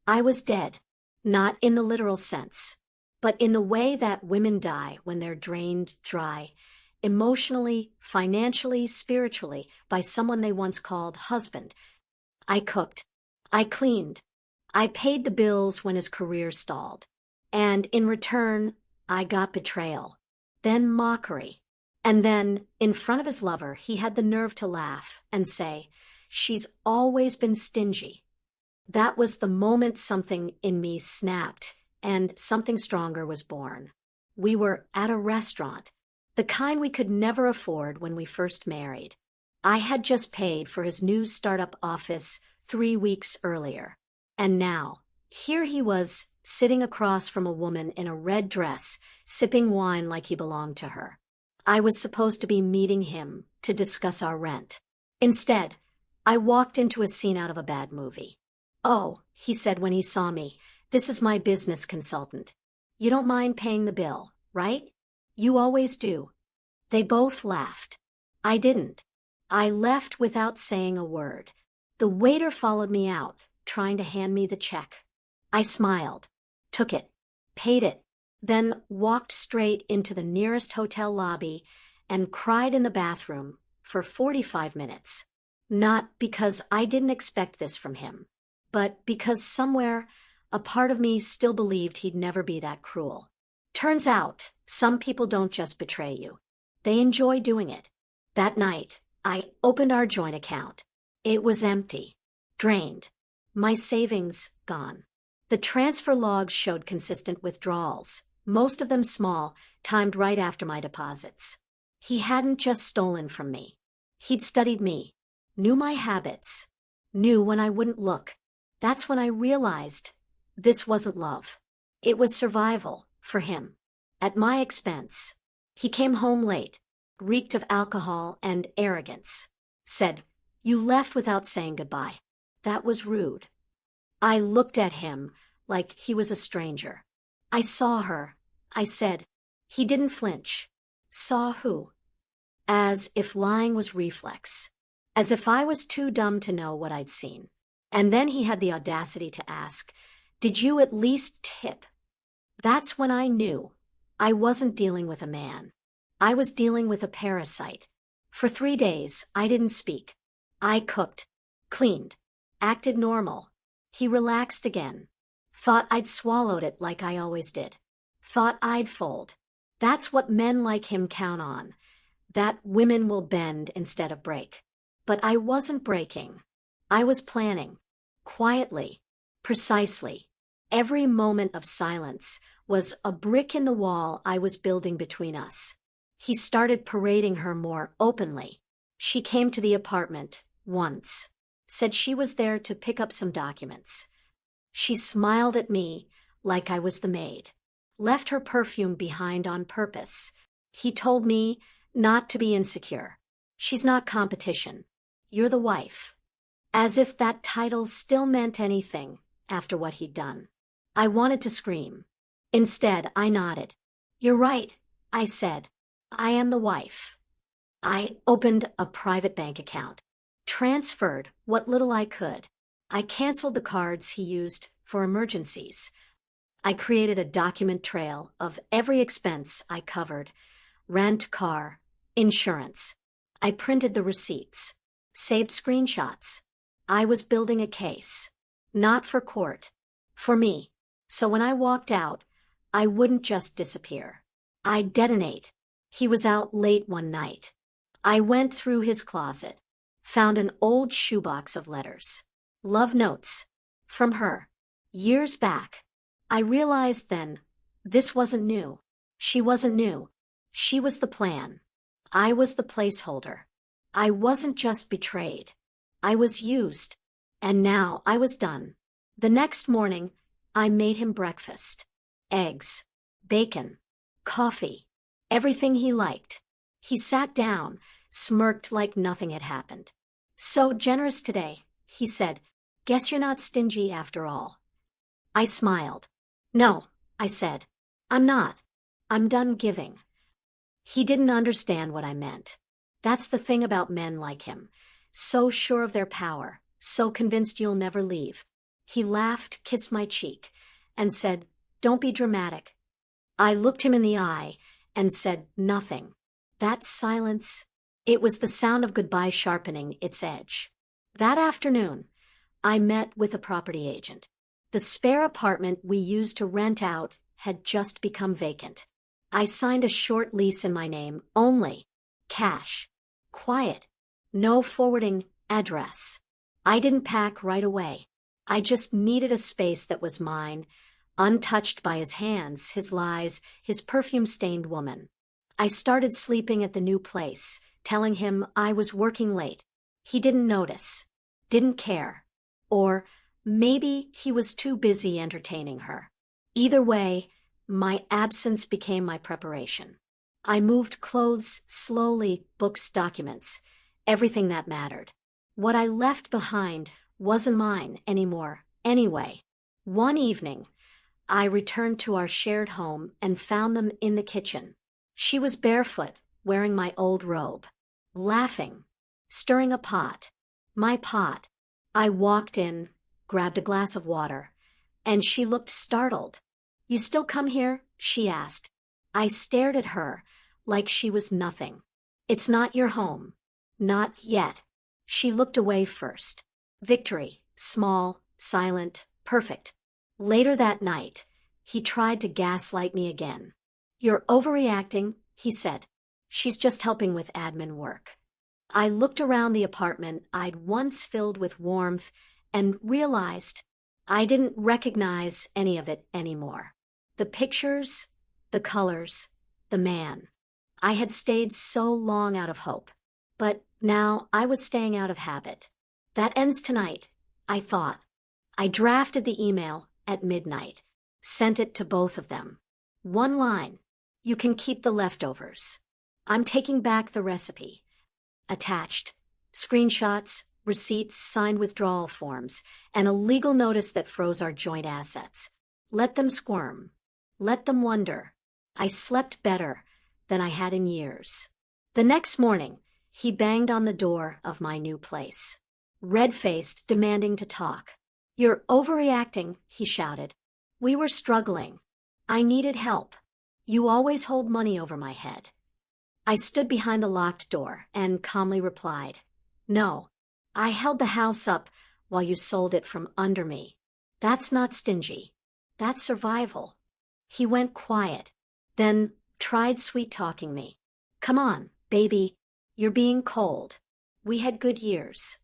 I was dead. Not in the literal sense, but in the way that women die when they're drained dry, emotionally, financially, spiritually, by someone they once called husband. I cooked. I cleaned. I paid the bills when his career stalled. And in return, I got betrayal. Then mockery. And then, in front of his lover, he had the nerve to laugh and say, "She's always been stingy." That was the moment something in me snapped, and something stronger was born. We were at a restaurant, the kind we could never afford when we first married. I had just paid for his new startup office 3 weeks earlier. And now, here he was, sitting across from a woman in a red dress, sipping wine like he belonged to her. I was supposed to be meeting him to discuss our rent. Instead, I walked into a scene out of a bad movie. "Oh," he said when he saw me, "this is my business consultant. You don't mind paying the bill, right? You always do." They both laughed. I didn't. I left without saying a word. The waiter followed me out, trying to hand me the check. I smiled, took it, paid it, then walked straight into the nearest hotel lobby and cried in the bathroom for 45 minutes. Not because I didn't expect this from him, but because somewhere a part of me still believed he'd never be that cruel. Turns out, some people don't just betray you. They enjoy doing it. That night, I opened our joint account. It was empty, drained, my savings gone. The transfer logs showed consistent withdrawals, most of them small, timed right after my deposits. He hadn't just stolen from me. He'd studied me, knew my habits, knew when I wouldn't look. That's when I realized this wasn't love. It was survival, for him. At my expense. He came home late, reeked of alcohol and arrogance. Said, "You left without saying goodbye." That was rude. I looked at him like he was a stranger. "I saw her," I said. He didn't flinch. "Saw who?" As if lying was reflex. As if I was too dumb to know what I'd seen. And then he had the audacity to ask, "Did you at least tip?" That's when I knew I wasn't dealing with a man. I was dealing with a parasite. For 3 days, I didn't speak. I cooked, cleaned, acted normal. He relaxed again. Thought I'd swallowed it like I always did. Thought I'd fold. That's what men like him count on. That women will bend instead of break. But I wasn't breaking. I was planning. Quietly. Precisely. Every moment of silence was a brick in the wall I was building between us. He started parading her more openly. She came to the apartment once. Said she was there to pick up some documents. She smiled at me like I was the maid. Left her perfume behind on purpose. He told me not to be insecure. She's not competition. You're the wife. As if that title still meant anything after what he'd done. I wanted to scream. Instead, I nodded. "You're right," I said. "I am the wife." I opened a private bank account. Transferred what little I could. I canceled the cards he used for emergencies. I created a document trail of every expense I covered. Rent, car, insurance. I printed the receipts. Saved screenshots. I was building a case. Not for court. For me. So when I walked out, I wouldn't just disappear. I'd detonate. He was out late one night. I went through his closet. Found an old shoebox of letters. Love notes. From her. Years back. I realized then, this wasn't new. She wasn't new. She was the plan. I was the placeholder. I wasn't just betrayed. I was used. And now I was done. The next morning, I made him breakfast. Eggs. Bacon. Coffee. Everything he liked. He sat down, smirked like nothing had happened. "So generous today," he said. "Guess you're not stingy after all." I smiled. "No," I said. "I'm not. I'm done giving." He didn't understand what I meant. That's the thing about men like him. So sure of their power, so convinced you'll never leave. He laughed, kissed my cheek, and said, "Don't be dramatic." I looked him in the eye and said nothing. That silence, it was the sound of goodbye sharpening its edge. That afternoon, I met with a property agent. The spare apartment we used to rent out had just become vacant. I signed a short lease in my name only. Cash. Quiet. No forwarding address. I didn't pack right away. I just needed a space that was mine, untouched by his hands, his lies, his perfume-stained woman. I started sleeping at the new place, telling him I was working late. He didn't notice, didn't care. Or maybe he was too busy entertaining her. Either way, my absence became my preparation. I moved clothes slowly, books, documents, everything that mattered. What I left behind wasn't mine anymore, anyway. One evening, I returned to our shared home and found them in the kitchen. She was barefoot, wearing my old robe, laughing, stirring a pot. My pot. I walked in, grabbed a glass of water, and she looked startled. "You still come here?" she asked. I stared at her like she was nothing. "It's not your home." "Not yet." She looked away first. Victory, small, silent, perfect. Later that night, he tried to gaslight me again. "You're overreacting," he said. "She's just helping with admin work." I looked around the apartment I'd once filled with warmth and realized I didn't recognize any of it anymore. The pictures, the colors, the man. I had stayed so long out of hope, but now I was staying out of habit. That ends tonight, I thought. I drafted the email at midnight, sent it to both of them. One line: "You can keep the leftovers. I'm taking back the recipe." Attached, screenshots, receipts, signed withdrawal forms, and a legal notice that froze our joint assets. Let them squirm. Let them wonder. I slept better than I had in years. The next morning, he banged on the door of my new place. Red-faced, demanding to talk. "You're overreacting," he shouted. "We were struggling. I needed help. You always hold money over my head." I stood behind the locked door and calmly replied, "No, I held the house up while you sold it from under me. That's not stingy. That's survival." He went quiet, then tried sweet-talking me. "Come on, baby. You're being cold. We had good years."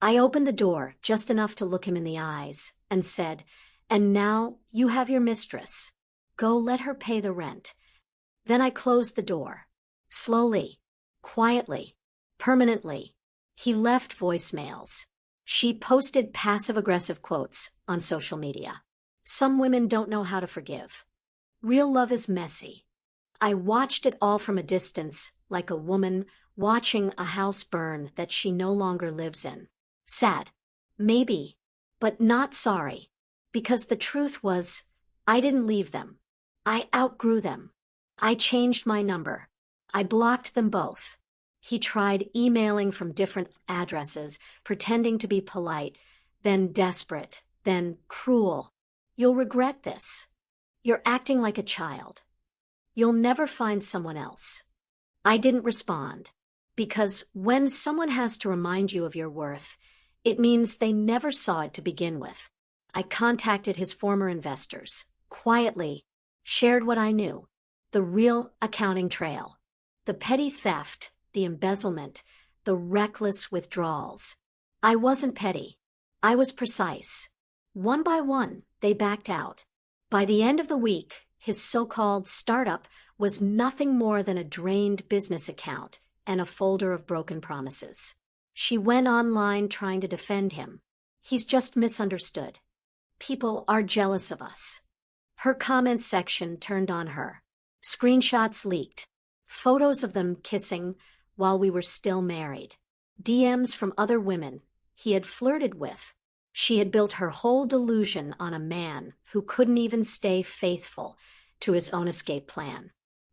I opened the door just enough to look him in the eyes and said, "And now you have your mistress. Go let her pay the rent." Then I closed the door. Slowly, quietly, permanently. He left voicemails. She posted passive-aggressive quotes on social media. Some women don't know how to forgive. Real love is messy. I watched it all from a distance, like a woman watching a house burn that she no longer lives in. Sad. Maybe. But not sorry. Because the truth was, I didn't leave them. I outgrew them. I changed my number. I blocked them both. He tried emailing from different addresses, pretending to be polite, then desperate, then cruel. "You'll regret this. You're acting like a child. You'll never find someone else." I didn't respond, because when someone has to remind you of your worth, it means they never saw it to begin with. I contacted his former investors, quietly, shared what I knew, the real accounting trail. The petty theft, the embezzlement, the reckless withdrawals. I wasn't petty. I was precise. One by one, they backed out. By the end of the week, his so-called startup was nothing more than a drained business account and a folder of broken promises. She went online trying to defend him. "He's just misunderstood. People are jealous of us." Her comment section turned on her. Screenshots leaked. Photos of them kissing while we were still married. DMs from other women he had flirted with. She had built her whole delusion on a man who couldn't even stay faithful to his own escape plan.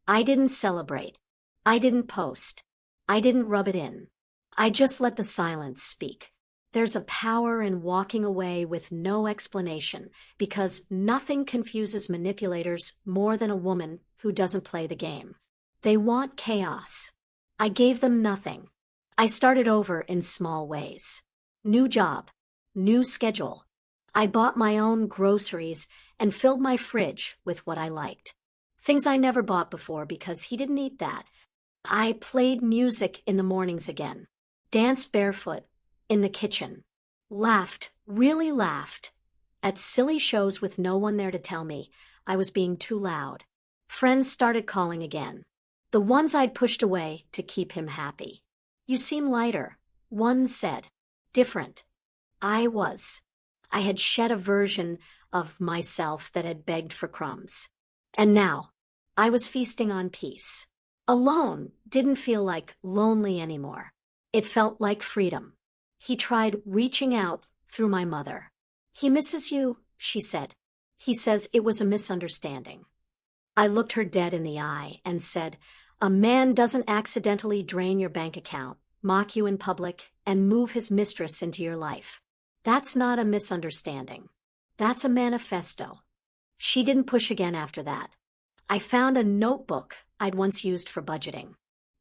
I didn't celebrate. I didn't post. I didn't rub it in. I just let the silence speak. There's a power in walking away with no explanation, because nothing confuses manipulators more than a woman who doesn't play the game. They want chaos. I gave them nothing. I started over in small ways. New job, new schedule. I bought my own groceries and filled my fridge with what I liked. Things I never bought before because he didn't eat that. I played music in the mornings again. Danced barefoot in the kitchen. Laughed, really laughed, at silly shows with no one there to tell me I was being too loud. Friends started calling again. The ones I'd pushed away to keep him happy. You seem lighter, one said. Different. I was. I had shed a version of myself that had begged for crumbs. And now, I was feasting on peace. Alone didn't feel like lonely anymore. It felt like freedom. He tried reaching out through my mother. He misses you, she said. He says it was a misunderstanding. I looked her dead in the eye and said, a man doesn't accidentally drain your bank account, mock you in public, and move his mistress into your life. That's not a misunderstanding. That's a manifesto. She didn't push again after that. I found a notebook I'd once used for budgeting.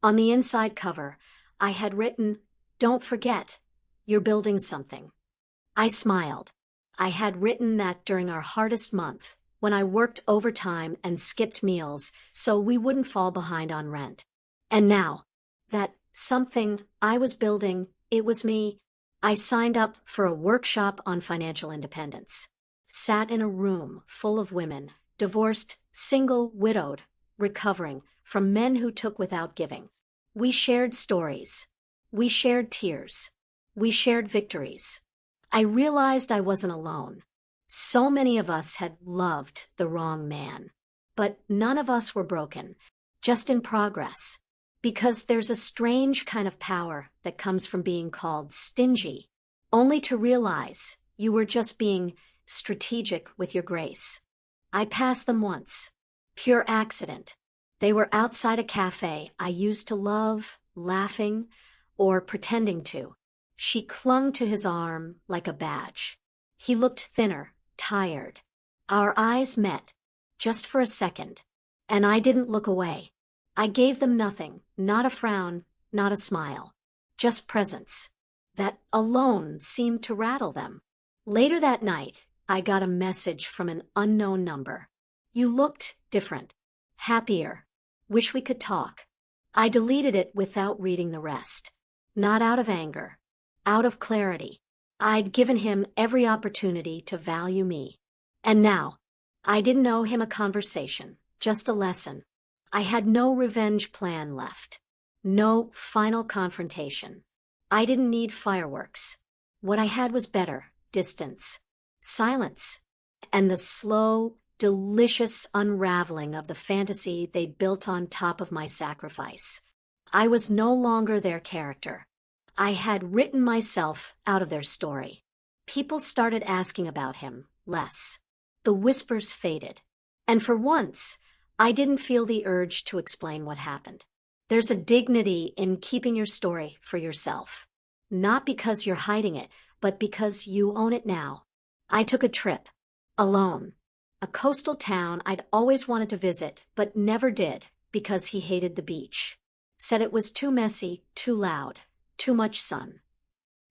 On the inside cover, I had written, don't forget, you're building something. I smiled. I had written that during our hardest month, when I worked overtime and skipped meals so we wouldn't fall behind on rent. And now, that something I was building, it was me. I signed up for a workshop on financial independence. Sat in a room full of women, divorced, single, widowed, recovering from men who took without giving. We shared stories. We shared tears. We shared victories. I realized I wasn't alone. So many of us had loved the wrong man. But none of us were broken, just in progress. Because there's a strange kind of power that comes from being called stingy, only to realize you were just being strategic with your grace. I passed them once. Pure accident. They were outside a cafe I used to love, laughing, or pretending to. She clung to his arm like a badge. He looked thinner, tired. Our eyes met, just for a second, and I didn't look away. I gave them nothing, not a frown, not a smile, just presence. That alone seemed to rattle them. Later that night, I got a message from an unknown number. You looked different, happier. Wish we could talk. I deleted it without reading the rest. Not out of anger, out of clarity. I'd given him every opportunity to value me. And now, I didn't owe him a conversation, just a lesson. I had no revenge plan left. No final confrontation. I didn't need fireworks. What I had was better, distance, silence, and the slow, delicious unraveling of the fantasy they'd built on top of my sacrifice. I was no longer their character. I had written myself out of their story. People started asking about him, less. The whispers faded. And for once, I didn't feel the urge to explain what happened. There's a dignity in keeping your story for yourself. Not because you're hiding it, but because you own it now. I took a trip. Alone. A coastal town I'd always wanted to visit, but never did, because he hated the beach. Said it was too messy, too loud, too much sun.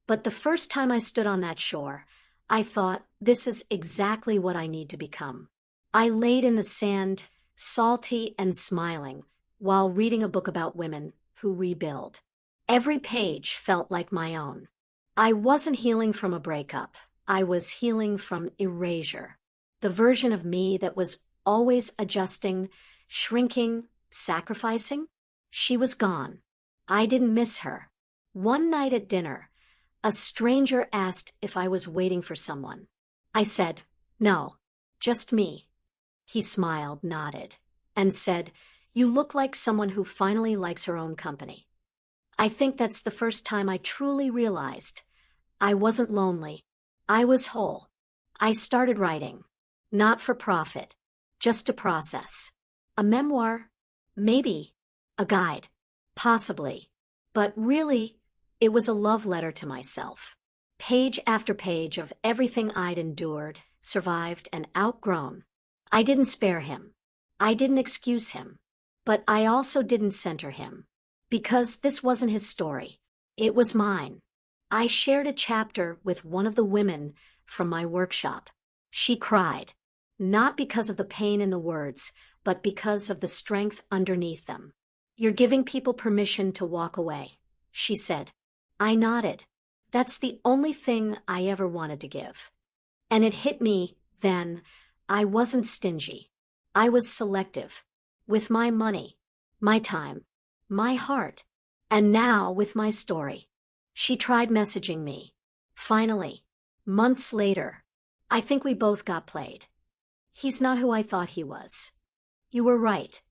But the first time I stood on that shore, I thought, this is exactly what I need to become. I laid in the sand, salty and smiling, while reading a book about women who rebuild. Every page felt like my own. I wasn't healing from a breakup. I was healing from erasure. The version of me that was always adjusting, shrinking, sacrificing. She was gone. I didn't miss her. One night at dinner, a stranger asked if I was waiting for someone. I said, no, just me. He smiled, nodded, and said, you look like someone who finally likes her own company. I think that's the first time I truly realized I wasn't lonely. I was whole. I started writing. Not for profit, just to process. A memoir? Maybe. A guide? Possibly. But really, it was a love letter to myself. Page after page of everything I'd endured, survived, and outgrown. I didn't spare him. I didn't excuse him. But I also didn't center him. Because this wasn't his story. It was mine. I shared a chapter with one of the women from my workshop. She cried. Not because of the pain in the words, but because of the strength underneath them. "You're giving people permission to walk away," she said. I nodded. That's the only thing I ever wanted to give. And it hit me then. I wasn't stingy. I was selective. With my money, my time, my heart. And now with my story. She tried messaging me. Finally, months later, I think we both got played. "He's not who I thought he was." You were right.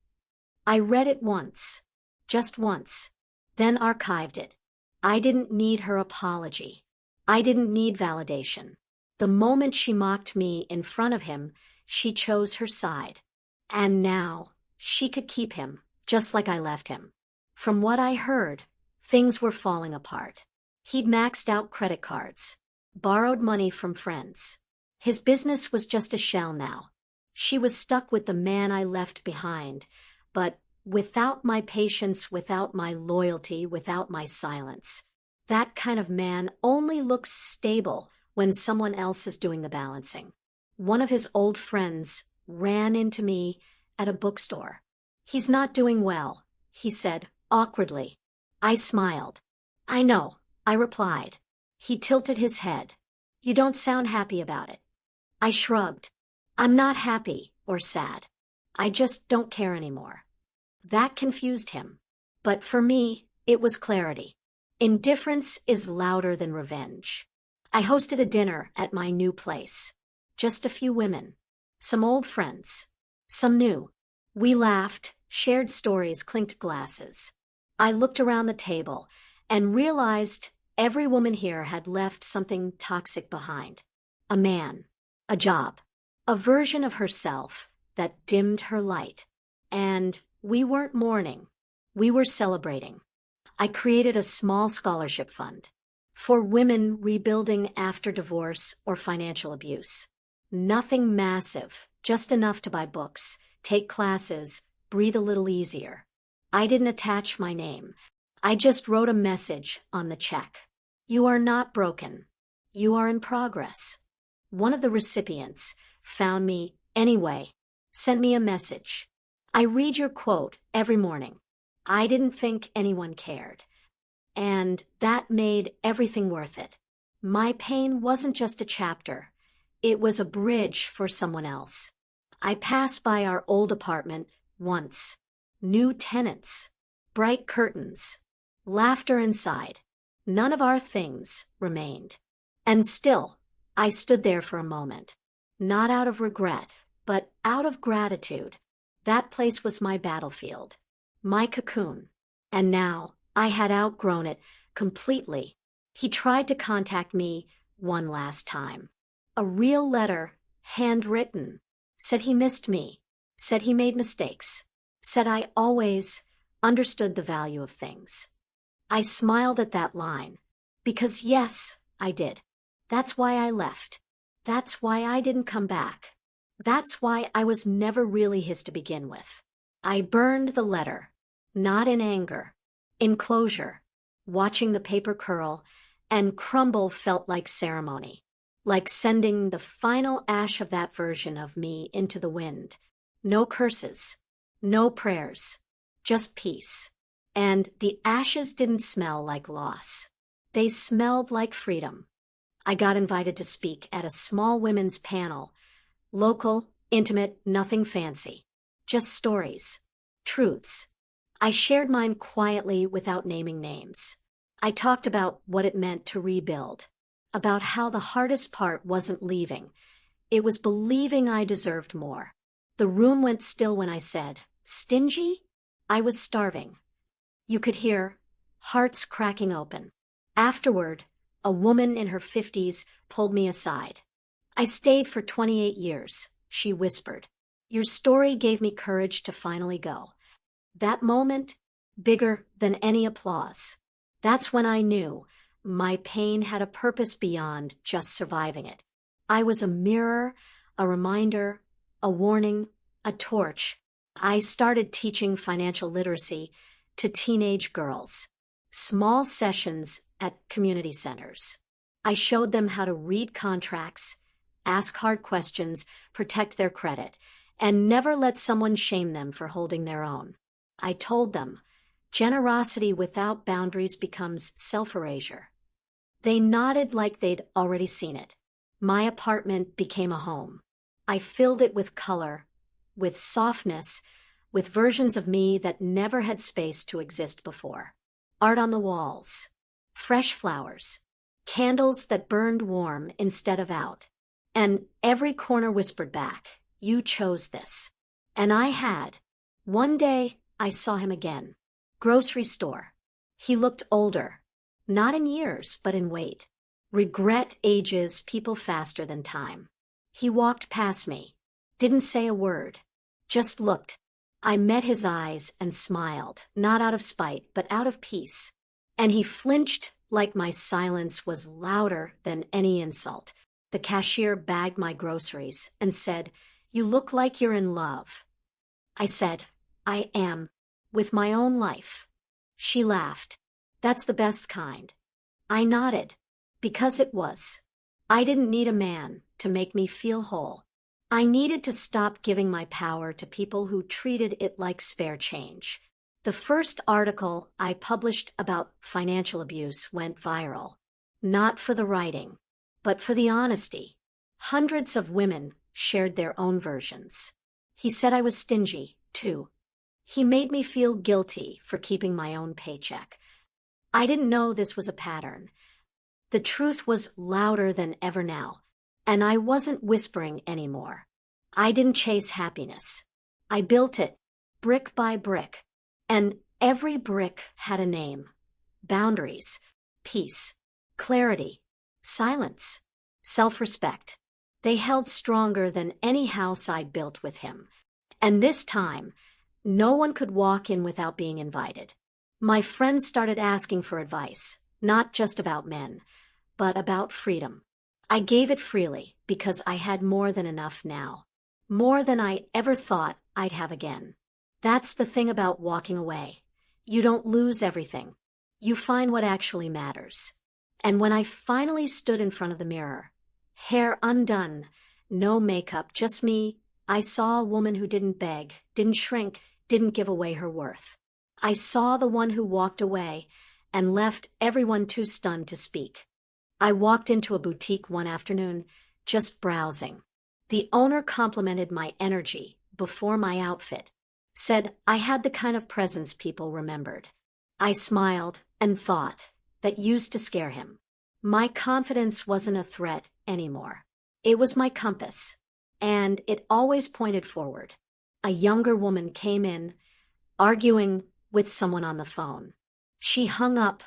I read it once. Just once. Then archived it. I didn't need her apology. I didn't need validation. The moment she mocked me in front of him, she chose her side. And now, she could keep him, just like I left him. From what I heard, things were falling apart. He'd maxed out credit cards, borrowed money from friends. His business was just a shell now. She was stuck with the man I left behind, but without my patience, without my loyalty, without my silence. That kind of man only looks stable when someone else is doing the balancing. One of his old friends ran into me at a bookstore. "He's not doing well," he said, awkwardly. I smiled. "I know," I replied. He tilted his head. "You don't sound happy about it." I shrugged. "I'm not happy or sad. I just don't care anymore." That confused him. But for me, it was clarity. Indifference is louder than revenge. I hosted a dinner at my new place. Just a few women. Some old friends. Some new. We laughed, shared stories, clinked glasses. I looked around the table and realized every woman here had left something toxic behind. A man. A job. A version of herself that dimmed her light. And we weren't mourning. We were celebrating. I created a small scholarship fund for women rebuilding after divorce or financial abuse. Nothing massive, just enough to buy books, take classes, breathe a little easier. I didn't attach my name. I just wrote a message on the check. "You are not broken. You are in progress." One of the recipients found me anyway, sent me a message. "I read your quote every morning. I didn't think anyone cared." And that made everything worth it. My pain wasn't just a chapter. It was a bridge for someone else. I passed by our old apartment once. New tenants. Bright curtains. Laughter inside. None of our things remained. And still, I stood there for a moment. Not out of regret, but out of gratitude. That place was my battlefield. My cocoon. And now, I had outgrown it completely. He tried to contact me one last time. A real letter, handwritten. Said he missed me. Said he made mistakes. Said I always understood the value of things. I smiled at that line. Because yes, I did. That's why I left. That's why I didn't come back. That's why I was never really his to begin with. I burned the letter. Not in anger. In closure. Watching the paper curl and crumble felt like ceremony. Like sending the final ash of that version of me into the wind. No curses. No prayers. Just peace. And the ashes didn't smell like loss. They smelled like freedom. I got invited to speak at a small women's panel. Local, intimate, nothing fancy. Just stories. Truths. I shared mine quietly without naming names. I talked about what it meant to rebuild. About how the hardest part wasn't leaving. It was believing I deserved more. The room went still when I said, "Stingy?" I was starving. You could hear hearts cracking open. Afterward, a woman in her 50s pulled me aside. "I stayed for 28 years, she whispered. "Your story gave me courage to finally go." That moment, bigger than any applause. That's when I knew my pain had a purpose beyond just surviving it. I was a mirror, a reminder, a warning, a torch. I started teaching financial literacy to teenage girls. Small sessions at community centers. I showed them how to read contracts, ask hard questions, protect their credit, and never let someone shame them for holding their own. I told them, generosity without boundaries becomes self-erasure. They nodded like they'd already seen it. My apartment became a home. I filled it with color, with softness, with versions of me that never had space to exist before. Art on the walls, fresh flowers, candles that burned warm instead of out. And every corner whispered back, "You chose this." And I had. One day, I saw him again. Grocery store. He looked older. Not in years, but in weight. Regret ages people faster than time. He walked past me. Didn't say a word. Just looked. I met his eyes and smiled, not out of spite, but out of peace. And he flinched like my silence was louder than any insult. The cashier bagged my groceries and said, "You look like you're in love." I said, "I am, with my own life." She laughed. "That's the best kind." I nodded, because it was. I didn't need a man to make me feel whole. I needed to stop giving my power to people who treated it like spare change. The first article I published about financial abuse went viral. Not for the writing, but for the honesty. Hundreds of women shared their own versions. He said I was stingy, too. He made me feel guilty for keeping my own paycheck. I didn't know this was a pattern. The truth was louder than ever now, and I wasn't whispering anymore. I didn't chase happiness. I built it, brick by brick, and every brick had a name. Boundaries, peace, clarity, silence, self-respect. They held stronger than any house I built with him. And this time, no one could walk in without being invited. My friends started asking for advice, not just about men, but about freedom. I gave it freely because I had more than enough now. More than I ever thought I'd have again. That's the thing about walking away. You don't lose everything. You find what actually matters. And when I finally stood in front of the mirror, hair undone, no makeup, just me, I saw a woman who didn't beg, didn't shrink, didn't give away her worth. I saw the one who walked away and left everyone too stunned to speak. I walked into a boutique one afternoon, just browsing. The owner complimented my energy before my outfit, said I had the kind of presence people remembered. I smiled and thought that used to scare him. My confidence wasn't a threat anymore. It was my compass, and it always pointed forward. A younger woman came in, arguing with someone on the phone. She hung up,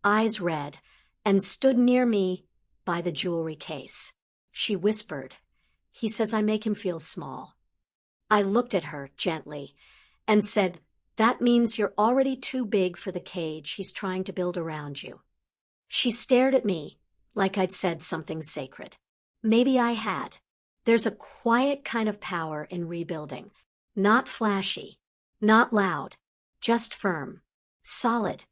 eyes red, and stood near me by the jewelry case. She whispered, "He says I make him feel small." I looked at her gently and said, "That means you're already too big for the cage he's trying to build around you." She stared at me like I'd said something sacred. Maybe I had. There's a quiet kind of power in rebuilding. Not flashy, not loud, just firm, solid.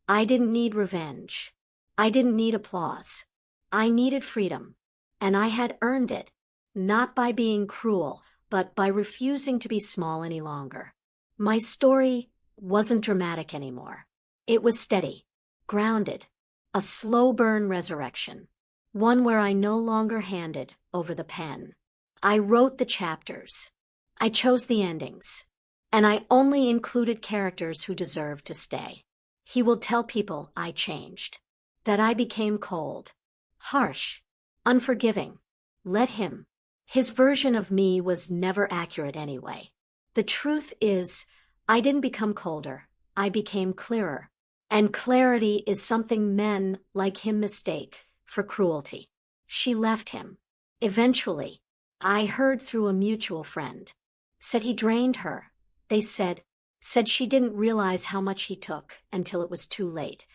I didn't need revenge. I didn't need applause. I needed freedom, and I had earned it, not by being cruel, but by refusing to be small any longer. My story wasn't dramatic anymore. It was steady, grounded, a slow burn resurrection, one where I no longer handed over the pen. I wrote the chapters. I chose the endings, and I only included characters who deserved to stay. He will tell people I changed, that I became cold, harsh, unforgiving. Let him. His version of me was never accurate anyway. The truth is, I didn't become colder. I became clearer. And clarity is something men like him mistake for cruelty. She left him. Eventually, I heard through a mutual friend. Said he drained her. They said she didn't realize how much he took until it was too late.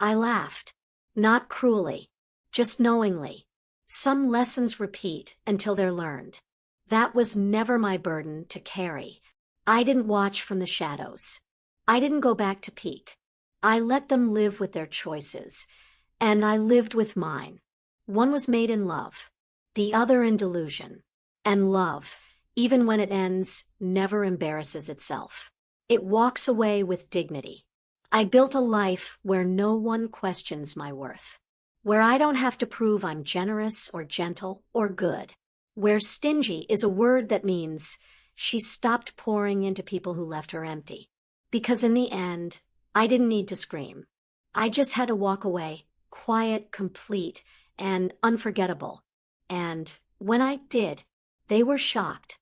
I laughed. Not cruelly, just knowingly. Some lessons repeat until they're learned. That was never my burden to carry. I didn't watch from the shadows. I didn't go back to peek. I let them live with their choices, and I lived with mine. One was made in love, the other in delusion. And love, even when it ends, never embarrasses itself. It walks away with dignity. I built a life where no one questions my worth, where I don't have to prove I'm generous or gentle or good, where stingy is a word that means she stopped pouring into people who left her empty. Because in the end, I didn't need to scream. I just had to walk away, quiet, complete, and unforgettable. And when I did, they were shocked.